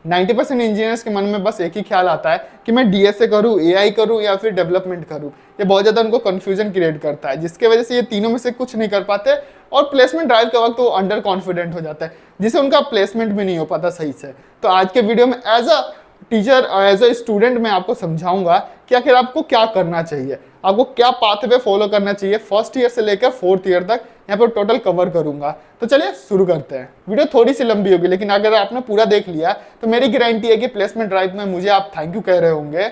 90% engineers के मन में बस एक ही ख्याल आता है कि मैं डीएसए करूँ, एआई करूँ या फिर डेवलपमेंट करूँ। ये बहुत ज़्यादा उनको कन्फ्यूजन क्रिएट करता है, जिसके वजह से ये तीनों में से कुछ नहीं कर पाते और प्लेसमेंट ड्राइव के वक्त वो अंडर कॉन्फिडेंट हो जाता है, जिससे उनका प्लेसमेंट भी नहीं हो पाता सही से। तो आज के वीडियो में as a teacher, as a student मैं आपको समझाऊंगा कि आखिर आपको क्या करना चाहिए, आपको क्या पाथवे फॉलो करना चाहिए फर्स्ट ईयर से लेकर फोर्थ ईयर तक, यहाँ पर टोटल कवर करूंगा। तो चलिए शुरू करते हैं। वीडियो थोड़ी सी लंबी होगी, लेकिन अगर आपने पूरा देख लिया तो मेरी गारंटी है कि प्लेसमेंट ड्राइव में मुझे आप थैंक यू कह रहे होंगे।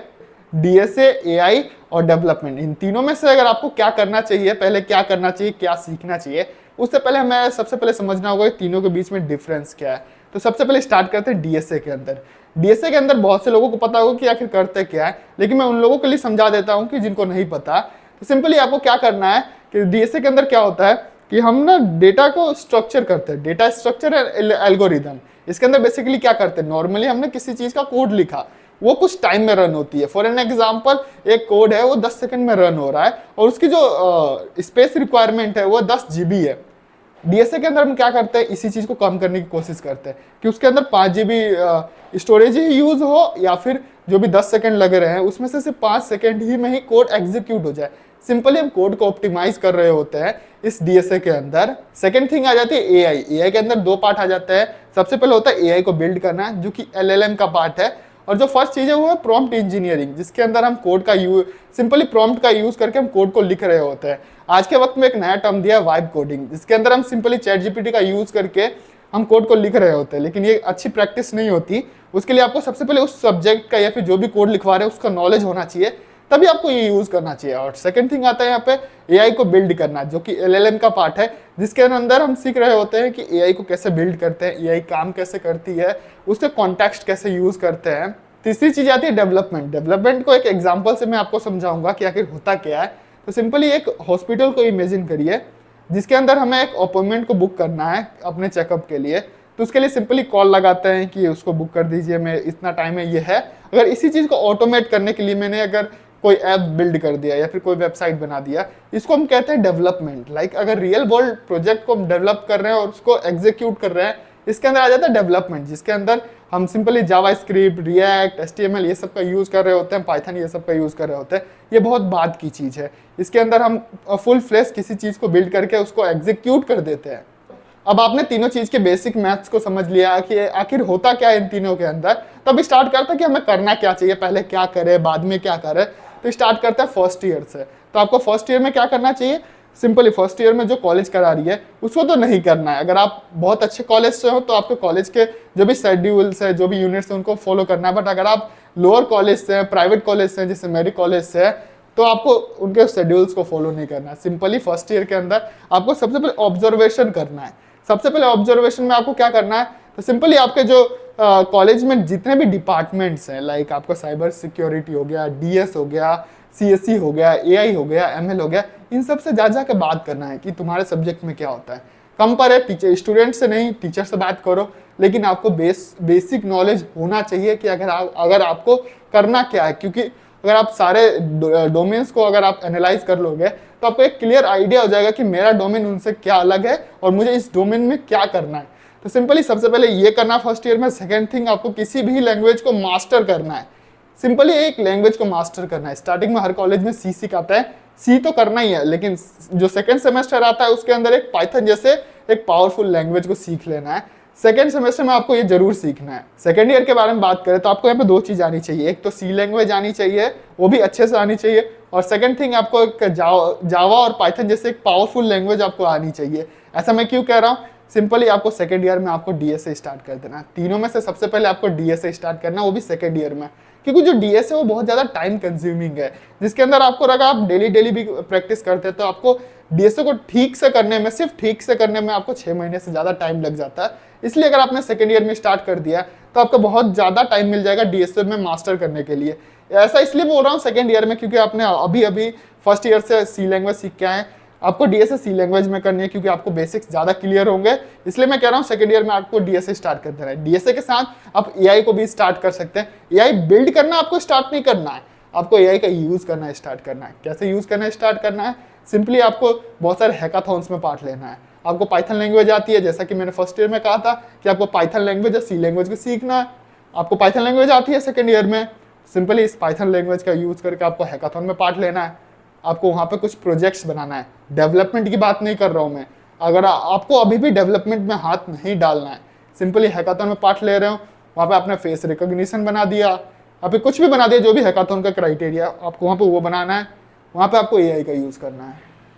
डीएसए, एआई और डेवलपमेंट, इन तीनों में से अगर आपको क्या करना चाहिए, पहले क्या करना चाहिए, क्या सीखना चाहिए, उससे पहले हमें सबसे पहले समझना होगा कि तीनों के बीच में डिफरेंस क्या है। तो सबसे पहले स्टार्ट करते हैं डीएसए के अंदर। डीएसए के अंदर बहुत से लोगों को पता होगा कि आखिर करते क्या है, लेकिन मैं उन लोगों के लिए समझा देता हूं कि जिनको नहीं पता। तो सिंपली आपको क्या करना है कि डीएसए के अंदर क्या होता है कि हम ना डेटा को स्ट्रक्चर करते हैं, डेटा स्ट्रक्चर एल्गोरिदम। इसके अंदर बेसिकली क्या करते हैं, नॉर्मली हमने किसी चीज का कोड लिखा, वो कुछ टाइम में रन होती है। फॉर एन एग्जाम्पल, एक कोड है वो 10 सेकंड में रन हो रहा है और उसकी जो स्पेस रिक्वायरमेंट है वो 10 GB है। डीएसए के अंदर हम क्या करते हैं, इसी चीज को कम करने की कोशिश करते हैं कि उसके अंदर 5 GB स्टोरेज ही यूज हो, या फिर जो भी 10 सेकंड लग रहे हैं उसमें से सिर्फ 5 सेकंड ही में ही कोड एग्जीक्यूट हो जाए। सिंपली हम कोड को ऑप्टिमाइज कर रहे होते हैं इस डीएसए के अंदर। सेकंड थिंग आ जाती है एआई। एआई के अंदर दो पार्ट आ जाते हैं। सबसे पहले होता है एआई को बिल्ड करना, जो कि एलएलएम का पार्ट है, और जो फर्स्ट चीज है वो है प्रॉम्प्ट इंजीनियरिंग, जिसके अंदर हम कोड का यूज, सिंपली प्रॉम्प्ट का यूज करके हम कोड को लिख रहे होते हैं। आज के वक्त में एक नया टर्म दिया है वाइब कोडिंग, जिसके अंदर हम सिंपली चैट जीपीटी का यूज करके हम कोड को लिख रहे होते हैं, लेकिन ये अच्छी प्रैक्टिस नहीं होती। उसके लिए आपको सबसे पहले उस सब्जेक्ट का या फिर जो भी कोड लिखवा रहे हैं उसका नॉलेज होना चाहिए, तभी आपको ये यूज करना चाहिए। और सेकंड थिंग आता है यहाँ पे एआई को बिल्ड करना, जो कि एलएलएम का पार्ट है, जिसके अंदर हम सीख रहे होते हैं कि एआई को कैसे बिल्ड करते हैं, एआई काम कैसे करती है, उसके कॉन्टेक्स्ट कैसे यूज करते हैं। तीसरी चीज आती है डेवलपमेंट। डेवलपमेंट को एक एग्जांपल से मैं आपको समझाऊंगा कि आखिर होता क्या है। तो सिंपली एक हॉस्पिटल को इमेजिन करिए, जिसके अंदर हमें एक अपॉइंटमेंट को बुक करना है अपने चेकअप के लिए। तो उसके लिए सिंपली कॉल लगाते हैं कि उसको बुक कर दीजिए, मैं इतना टाइम है ये है। अगर इसी चीज को ऑटोमेट करने के लिए मैंने अगर कोई ऐप बिल्ड कर दिया या फिर कोई वेबसाइट बना दिया, इसको हम कहते हैं डेवलपमेंट। लाइक अगर रियल वर्ल्ड प्रोजेक्ट को हम डेवलप कर रहे हैं और उसको एग्जीक्यूट कर रहे हैं, इसके अंदर आ जाता है डेवलपमेंट, जिसके अंदर हम सिंपली जावा स्क्रिप्ट, रिएक्ट, एचटीएमएल ये सब का यूज कर रहे होते हैं, पाइथन ये सब का यूज कर रहे होते हैं। ये बहुत बात की चीज है। इसके अंदर हम फुल फ्लेश किसी चीज को बिल्ड करके उसको एग्जीक्यूट कर देते हैं। अब आपने तीनों चीज के बेसिक मैथ्स को समझ लिया कि आखिर होता क्या है इन तीनों के अंदर, तब स्टार्ट करते हैं कि हमें करना क्या चाहिए, पहले क्या करें बाद में क्या करें। तो स्टार्ट करते हैं फर्स्ट ईयर से। तो आपको फर्स्ट ईयर में क्या करना चाहिए, सिंपली फर्स्ट ईयर में जो कॉलेज करा रही है उसको तो नहीं करना है। अगर आप बहुत अच्छे कॉलेज से हो तो आपके कॉलेज के जो भी शेड्यूल्स है, जो भी यूनिट्स है, उनको फॉलो करना है। बट अगर आप लोअर कॉलेज से हैं, प्राइवेट कॉलेज से हैं, जैसे मेरी कॉलेज से है, तो आपको उनके शेड्यूल्स को फॉलो नहीं करना है। सिंपली फर्स्ट ईयर के अंदर आपको सबसे पहले ऑब्जर्वेशन करना है। सबसे पहले ऑब्जर्वेशन में आपको क्या करना है, तो सिंपली आपके जो कॉलेज में जितने भी डिपार्टमेंट्स हैं, लाइक आपका साइबर सिक्योरिटी हो गया, डीएस हो गया, सीएससी हो गया, एआई हो गया, एमएल हो गया, इन सब से जा के बात करना है कि तुम्हारे सब्जेक्ट में क्या होता है। कम पर है टीचर, स्टूडेंट से नहीं, टीचर से बात करो, लेकिन आपको बेसिक नॉलेज होना चाहिए कि अगर आपको करना क्या है। क्योंकि अगर आप सारे डोमेन्स को अगर आप एनालाइज कर लोगे तो आपको एक क्लियर आइडिया हो जाएगा कि मेरा डोमेन उनसे क्या अलग है और मुझे इस डोमेन में क्या करना है। तो सिंपली सबसे पहले ये करना फर्स्ट ईयर में। सेकेंड थिंग, आपको किसी भी लैंग्वेज को मास्टर करना है। सिंपली एक लैंग्वेज को मास्टर करना है। स्टार्टिंग में हर कॉलेज में सी सिखाता है, सी तो करना ही है, लेकिन जो सेकंड सेमेस्टर आता है उसके अंदर एक पाइथन जैसे एक पावरफुल लैंग्वेज को सीख लेना है। सेकंड सेमेस्टर में आपको ये जरूर सीखना है। सेकंड ईयर के बारे में बात करें तो आपको यहाँ पे दो चीज आनी चाहिए। एक तो सी लैंग्वेज आनी चाहिए, वो भी अच्छे से आनी चाहिए, और सेकंड थिंग आपको एक जावा और पाइथन जैसे एक पावरफुल लैंग्वेज आपको आनी चाहिए। ऐसा मैं क्यों कह रहा हूँ, सिंपली आपको सेकंड ईयर में आपको डीएसए स्टार्ट कर देना। तीनों में से सबसे पहले आपको डीएसए स्टार्ट करना, वो भी सेकंड ईयर में, क्योंकि जो डीएसए वो बहुत ज्यादा टाइम कंज्यूमिंग है, जिसके अंदर आपको अगर आप डेली भी प्रैक्टिस करते हैं तो आपको डीएसए को ठीक से करने में, सिर्फ ठीक से करने में आपको 6 महीने से ज्यादा टाइम लग जाता है। इसलिए अगर आपने सेकंड ईयर में स्टार्ट कर दिया तो आपको बहुत ज्यादा टाइम मिल जाएगा डीएसए में मास्टर करने के लिए। ऐसा इसलिए बोल रहा हूँ सेकंड ईयर में, क्योंकि आपने अभी फर्स्ट ईयर से सी लैंग्वेज सीख के आए, आपको डीएसए सी लैंग्वेज में करनी है, क्योंकि आपको बेसिक्स ज्यादा क्लियर होंगे। इसलिए मैं कह रहा हूँ सेकंड ईयर में आपको डीएसए स्टार्ट कर देना है। डीएसए के साथ आप एआई को भी स्टार्ट कर सकते हैं। एआई बिल्ड करना आपको स्टार्ट नहीं करना है, आपको एआई का यूज करना स्टार्ट करना है। कैसे यूज करना स्टार्ट करना है, सिंपली आपको बहुत सारे हैकाथॉन्स में पार्ट लेना है। आपको पाइथन लैंग्वेज आती है, जैसा कि मैंने फर्स्ट ईयर में कहा था कि आपको पाइथन लैंग्वेज या सी लैंग्वेज को सीखना है। आपको पाइथन लैंग्वेज आती है सेकेंड ईयर में, सिंपली इस पाइथन लैंग्वेज का यूज़ करके आपको हैकाथॉन में पार्ट लेना है, आपको वहाँ पे कुछ प्रोजेक्ट्स बनाना है। डेवलपमेंट की बात नहीं कर रहा हूँ मैं, अगर आपको अभी भी डेवलपमेंट में हाथ नहीं डालना है, सिंपली हैकाथॉन में पार्ट ले रहे हो, वहाँ पे आपने फेस रिकॉग्निशन बना दिया, अभी कुछ भी बना दिया, जो भी हैकाथॉन का क्राइटेरिया आपको वहाँ पे वो बनाना है। वहाँ पे आपको एआई का यूज़ करना है।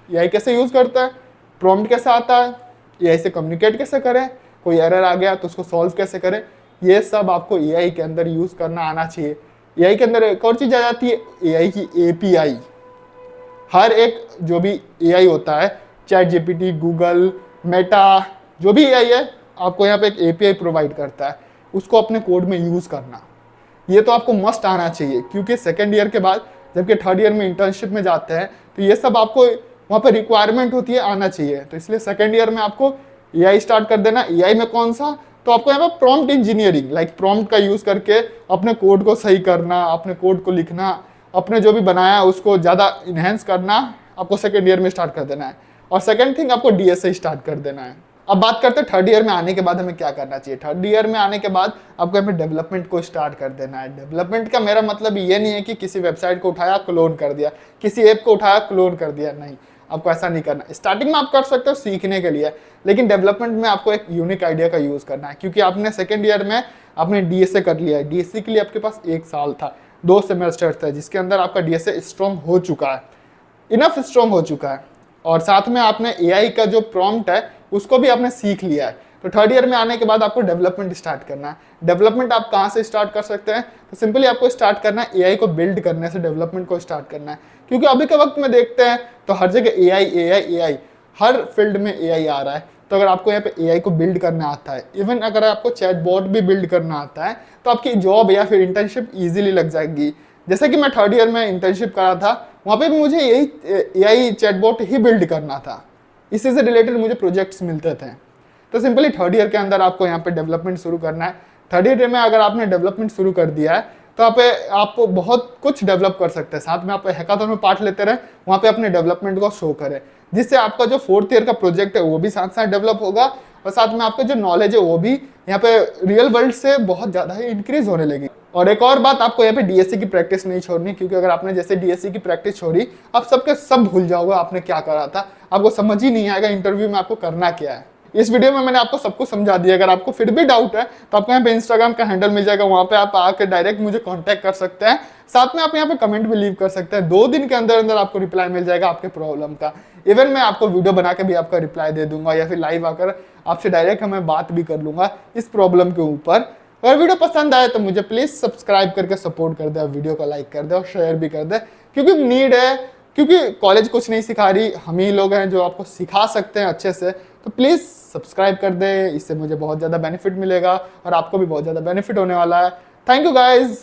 एआई कैसे यूज़ करता है, प्रॉम्प्ट कैसे आता है, एआई से कम्युनिकेट कैसे करें, कोई एरर आ गया तो उसको सॉल्व कैसे करें, ये सब आपको एआई के अंदर यूज़ करना आना चाहिए। एआई के अंदर एक और चीज़ आ जाती है, एआई की एपीआई। हर एक जो भी एआई होता है, चैट जीपीटी, गूगल, मेटा, जो भी एआई है, आपको यहाँ पे एक एपीआई प्रोवाइड करता है, उसको अपने कोड में यूज़ करना, ये तो आपको मस्ट आना चाहिए। क्योंकि सेकेंड ईयर के बाद जबकि थर्ड ईयर में इंटर्नशिप में जाते हैं तो ये सब आपको वहाँ पर रिक्वायरमेंट होती है, आना चाहिए। तो इसलिए सेकेंड ईयर में आपको एआई स्टार्ट कर देना। एआई में कौन सा, तो आपको यहाँ पर प्रॉम्प्ट इंजीनियरिंग, लाइक प्रॉम्प्ट का यूज़ करके अपने कोड को सही करना, अपने कोड को लिखना, अपने जो भी बनाया उसको ज़्यादा इन्हेंस करना, आपको सेकेंड ईयर में स्टार्ट कर देना है। और सेकेंड थिंग, आपको डीएसए स्टार्ट कर देना है। अब बात करते हैं थर्ड ईयर में आने के बाद हमें क्या करना चाहिए। थर्ड ईयर में आने के बाद आपको यहाँ पे डेवलपमेंट को स्टार्ट कर देना है। डेवलपमेंट का मेरा मतलब ये नहीं है कि किसी वेबसाइट को उठाया क्लोन कर दिया, किसी ऐप को उठाया क्लोन कर दिया, नहीं, आपको ऐसा नहीं करना। स्टार्टिंग में आप कर सकते हो सीखने के लिए, लेकिन डेवलपमेंट में आपको एक यूनिक आइडिया का यूज़ करना है। क्योंकि आपने सेकेंड ईयर में आपने डीएसए कर लिया है, डीएसए के लिए आपके पास 1 साल था, 2 सेमेस्टर था, जिसके अंदर आपका डीएसए स्ट्रॉन्ग हो चुका है, इनफ स्ट्रॉन्ग हो चुका है। और साथ में आपने एआई का जो प्रॉम्प्ट है उसको भी आपने सीख लिया है। तो थर्ड ईयर में आने के बाद आपको डेवलपमेंट स्टार्ट करना है। डेवलपमेंट आप कहाँ से स्टार्ट कर सकते हैं, तो सिंपली आपको स्टार्ट करना है एआई को बिल्ड करने से, डेवलपमेंट को स्टार्ट करना है। क्योंकि अभी के वक्त में देखते हैं तो हर जगह एआई एआई एआई, हर फील्ड में एआई आ रहा है। तो अगर आपको यहाँ पे एआई को बिल्ड करना आता है, इवन अगर आपको चैटबॉट भी बिल्ड करना आता है, तो आपकी जॉब या फिर इंटर्नशिप ईजिली लग जाएगी। जैसे कि मैं थर्ड ईयर में इंटर्नशिप करा था, वहाँ पे भी मुझे यही एआई चैटबॉट ही बिल्ड करना था, इसी से रिलेटेड मुझे प्रोजेक्ट्स मिलते थे। तो सिंपली थर्ड ईयर के अंदर आपको यहाँ पे डेवलपमेंट शुरू करना है। थर्ड ईयर में अगर आपने डेवलपमेंट शुरू कर दिया है तो आप बहुत कुछ डेवलप कर सकते हैं। साथ में आप हैकाथॉन में पार्ट लेते रहे, वहाँ पे अपने डेवलपमेंट को शो करें, जिससे आपका जो फोर्थ ईयर का प्रोजेक्ट है वो भी साथ साथ डेवलप होगा, और साथ में आपका जो नॉलेज है वो भी यहाँ पे रियल वर्ल्ड से बहुत ज़्यादा ही इंक्रीज होने लगी। और एक और बात, आपको यहाँ पे डीएससी की प्रैक्टिस नहीं छोड़नी, क्योंकि अगर आपने जैसे डीएससी की प्रैक्टिस छोड़ी, आप सबके सब भूल जाओगे आपने क्या करा था, आपको समझ ही नहीं आएगा इंटरव्यू में आपको करना क्या है। इस वीडियो में मैंने आपको सब कुछ समझा दिया। अगर आपको फिर भी डाउट है तो आपको यहाँ पे इंस्टाग्राम का हैंडल मिल जाएगा, वहाँ पे आप आकर डायरेक्ट मुझे कांटेक्ट कर सकते हैं। साथ में आप यहाँ पे कमेंट भी लीव कर सकते हैं, 2 दिन के अंदर अंदर आपको रिप्लाई मिल जाएगा आपके प्रॉब्लम का। इवन मैं आपको वीडियो बना के भी आपका रिप्लाई दे दूंगा, या फिर लाइव आकर आपसे डायरेक्ट मैं बात भी कर लूंगा इस प्रॉब्लम के ऊपर। अगर वीडियो पसंद आए तो मुझे प्लीज सब्सक्राइब करके सपोर्ट कर दे, वीडियो को लाइक कर दे और शेयर भी कर दे, क्योंकि नीड है। क्योंकि कॉलेज कुछ नहीं सिखा रही, हम ही लोग हैं जो आपको सिखा सकते हैं अच्छे से। तो प्लीज़ सब्सक्राइब कर दे, इससे मुझे बहुत ज़्यादा बेनिफिट मिलेगा और आपको भी बहुत ज़्यादा बेनिफिट होने वाला है। Thank you guys.